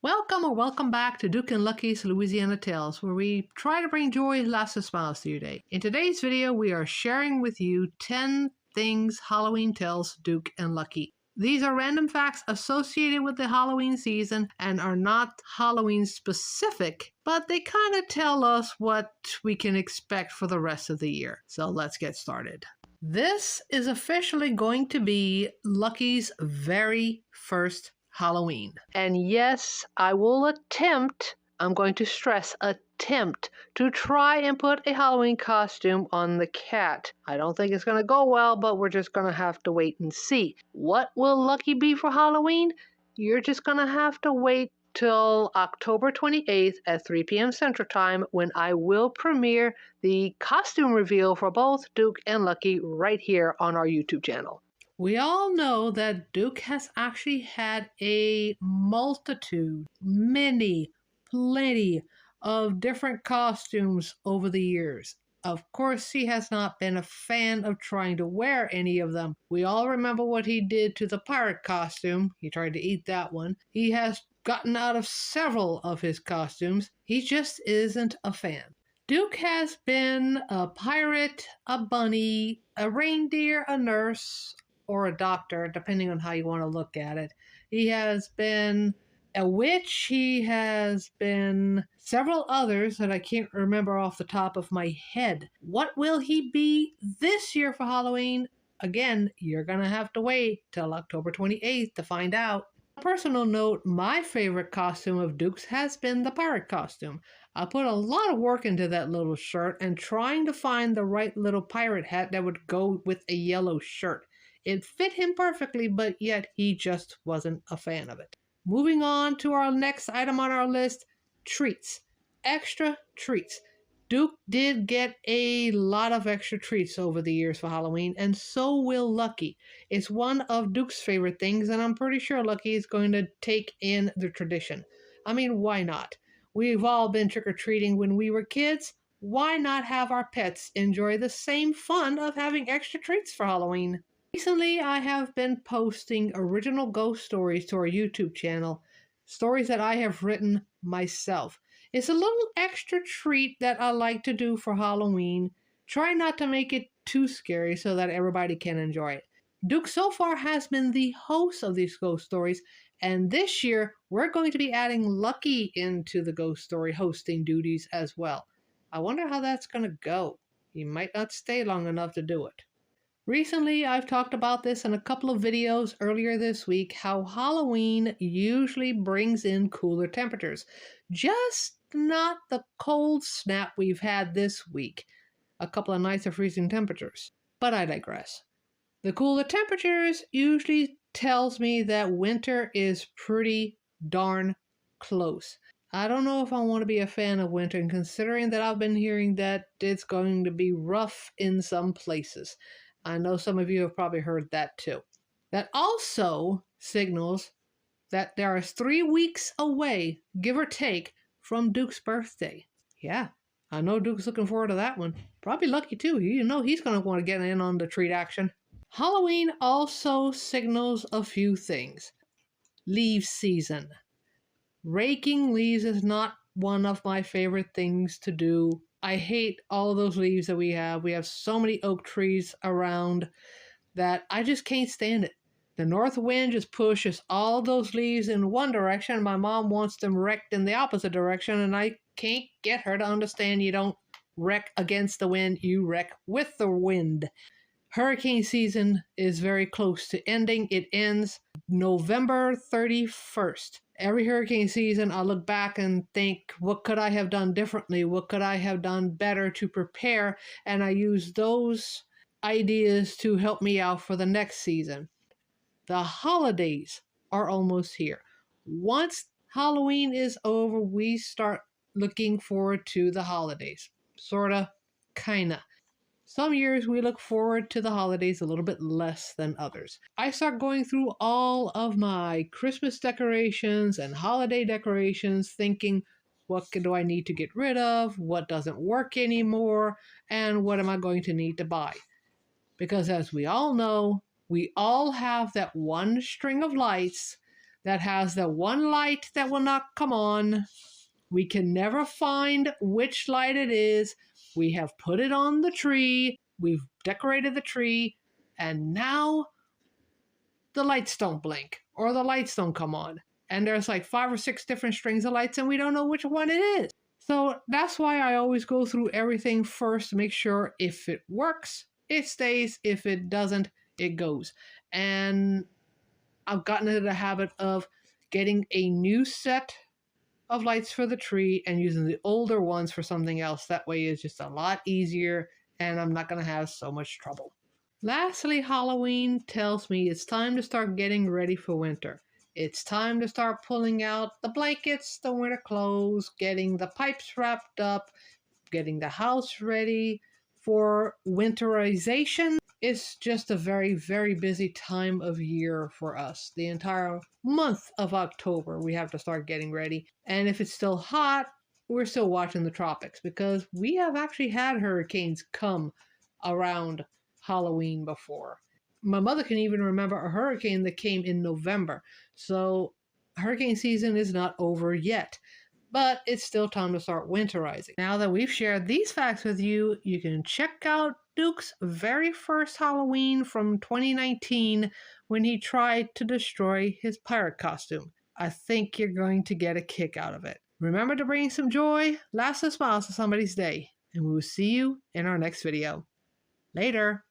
Welcome or welcome back to Duke and Lucky's Louisiana Tales, where we try to bring joy, laughs, and smiles to your day. In today's video, we are sharing with you 10 things Halloween tells Duke and Lucky. These are random facts associated with the Halloween season and are not Halloween specific, but they kind of tell us what we can expect for the rest of the year. So let's get started. This is officially going to be Lucky's very first Halloween. And yes, I will attempt, I'm going to stress attempt, to try and put a Halloween costume on the cat. I don't think it's going to go well, but we're just going to have to wait and see. What will Lucky be for Halloween? You're just going to have to wait till October 28th at 3 p.m. Central Time when I will premiere the costume reveal for both Duke and Lucky right here on our YouTube channel. We all know that Duke has actually had a multitude, plenty of different costumes over the years. Of course, he has not been a fan of trying to wear any of them. We all remember what he did to the pirate costume. He tried to eat that one. He has gotten out of several of his costumes. He just isn't a fan. Duke has been a pirate, a bunny, a reindeer, a nurse, or a doctor, depending on how you want to look at it. He has been a witch. He has been several others that I can't remember off the top of my head. What will he be this year for Halloween? Again, you're going to have to wait till October 28th to find out. On a personal note, my favorite costume of Duke's has been the pirate costume. I put a lot of work into that little shirt and trying to find the right little pirate hat that would go with a yellow shirt. It fit him perfectly, but yet he just wasn't a fan of it. Moving on to our next item on our list, treats. Extra treats. Duke did get a lot of extra treats over the years for Halloween, and so will Lucky. It's one of Duke's favorite things, and I'm pretty sure Lucky is going to take in the tradition. I mean, why not? We've all been trick-or-treating when we were kids. Why not have our pets enjoy the same fun of having extra treats for Halloween? Recently, I have been posting original ghost stories to our YouTube channel, stories that I have written myself. It's a little extra treat that I like to do for Halloween. Try not to make it too scary so that everybody can enjoy it. Duke so far has been the host of these ghost stories, and this year we're going to be adding Lucky into the ghost story hosting duties as well. I wonder how that's going to go. He might not stay long enough to do it. Recently, I've talked about this in a couple of videos earlier this week, how Halloween usually brings in cooler temperatures. Just not the cold snap we've had this week. A couple of nights of freezing temperatures. But I digress. The cooler temperatures usually tells me that winter is pretty darn close. I don't know if I want to be a fan of winter, and considering that I've been hearing that it's going to be rough in some places. I know some of you have probably heard that too. That also signals that there are 3 weeks away, give or take, from Duke's birthday. Yeah, I know Duke's looking forward to that one. Probably Lucky too. You know he's going to want to get in on the treat action. Halloween also signals a few things. Leaf season. Raking leaves is not one of my favorite things to do. I hate all those leaves that we have. We have so many oak trees around that I just can't stand it. The north wind just pushes all those leaves in one direction. My mom wants them wrecked in the opposite direction, and I can't get her to understand you don't wreck against the wind, you wreck with the wind. Hurricane season is very close to ending. It ends November 31st. Every hurricane season, I look back and think, what could I have done differently? What could I have done better to prepare? And I use those ideas to help me out for the next season. The holidays are almost here. Once Halloween is over, we start looking forward to the holidays. Sorta, kinda. Some years we look forward to the holidays a little bit less than others. I start going through all of my Christmas decorations and holiday decorations thinking, what do I need to get rid of? What doesn't work anymore? And what am I going to need to buy? Because as we all know, we all have that one string of lights that has the one light that will not come on. We can never find which light it is. We have put it on the tree. We've decorated the tree. And now the lights don't blink or the lights don't come on. And there's like 5 or 6 different strings of lights and we don't know which one it is. So that's why I always go through everything first to make sure if it works, it stays. If it doesn't, it goes. And I've gotten into the habit of getting a new set of lights for the tree and using the older ones for something else. That way it's just a lot easier and I'm not going to have so much trouble. Lastly, Halloween tells me it's time to start getting ready for winter. It's time to start pulling out the blankets, the winter clothes, getting the pipes wrapped up, getting the house ready for winterization. It's just a very, very busy time of year for us. The entire month of October, we have to start getting ready. And if it's still hot, we're still watching the tropics because we have actually had hurricanes come around Halloween before. My mother can even remember a hurricane that came in November. So hurricane season is not over yet, but it's still time to start winterizing. Now that we've shared these facts with you, you can check out Duke's very first Halloween from 2019 when he tried to destroy his pirate costume. I think you're going to get a kick out of it. Remember to bring some joy, laughs, and smiles to somebody's day, and we will see you in our next video. Later.